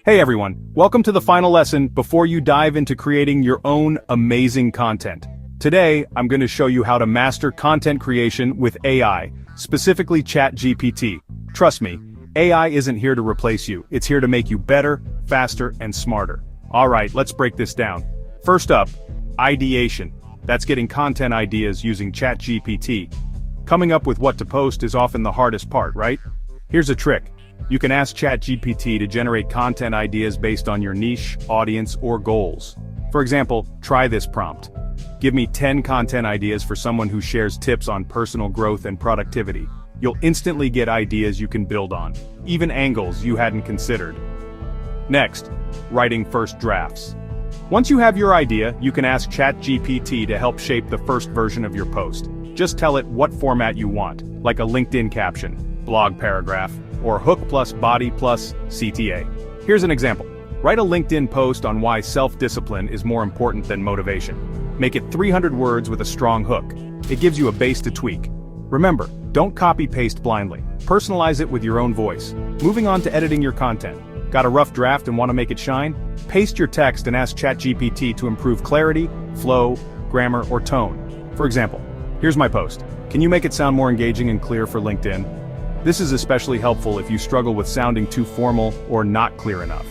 Hey everyone, welcome to the final lesson before you dive into creating your own amazing content. Today, I'm going to show you how to master content creation with AI, specifically ChatGPT. Trust me, AI isn't here to replace you, it's here to make you better, faster, and smarter. Alright, let's break this down. First up, ideation. That's getting content ideas using ChatGPT. Coming up with what to post is often the hardest part, right? Here's a trick. You can ask ChatGPT to generate content ideas based on your niche, audience, or goals. For example, try this prompt. Give me 10 content ideas for someone who shares tips on personal growth and productivity. You'll instantly get ideas you can build on, even angles you hadn't considered. Next, writing first drafts. Once you have your idea, you can ask ChatGPT to help shape the first version of your post. Just tell it what format you want, like a LinkedIn caption, blog paragraph, or hook plus body plus CTA. Here's an example. Write a LinkedIn post on why self-discipline is more important than motivation. Make it 300 words with a strong hook. It gives you a base to tweak. Remember, don't copy-paste blindly. Personalize it with your own voice. Moving on to editing your content. Got a rough draft and want to make it shine? Paste your text and ask ChatGPT to improve clarity, flow, grammar, or tone. For example, here's my post. Can you make it sound more engaging and clear for LinkedIn? This is especially helpful if you struggle with sounding too formal or not clear enough.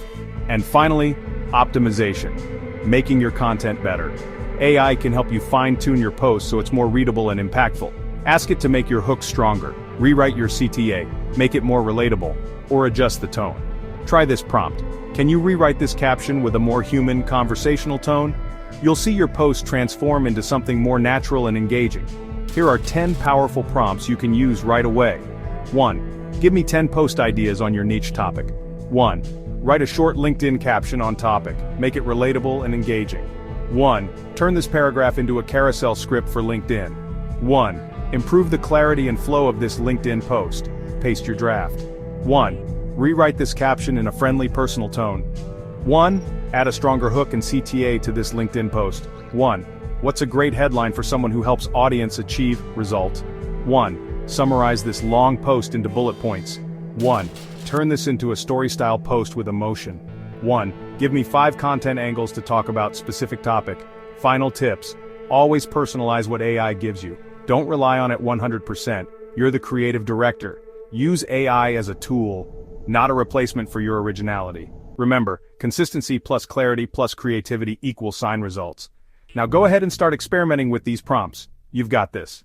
And finally, optimization. Making your content better. AI can help you fine-tune your post so it's more readable and impactful. Ask it to make your hook stronger, rewrite your CTA, make it more relatable, or adjust the tone. Try this prompt. Can you rewrite this caption with a more human, conversational tone? You'll see your post transform into something more natural and engaging. Here are 10 powerful prompts you can use right away. 1. Give me 10 post ideas on your niche topic. 1. Write a short LinkedIn caption on topic. Make it relatable and engaging. 1. Turn this paragraph into a carousel script for LinkedIn. 1. Improve the clarity and flow of this LinkedIn post. Paste your draft. 1. Rewrite this caption in a friendly, personal tone. 1. Add a stronger hook and CTA to this LinkedIn post. 1. What's a great headline for someone who helps audience achieve result? 1. Summarize this long post into bullet points. 1. Turn this into a story-style post with emotion. 1. Give me 5 content angles to talk about specific topic. Final tips. Always personalize what AI gives you. Don't rely on it 100%. You're the creative director. Use AI as a tool, not a replacement for your originality. Remember, consistency plus clarity plus creativity equals sign results. Now go ahead and start experimenting with these prompts. You've got this.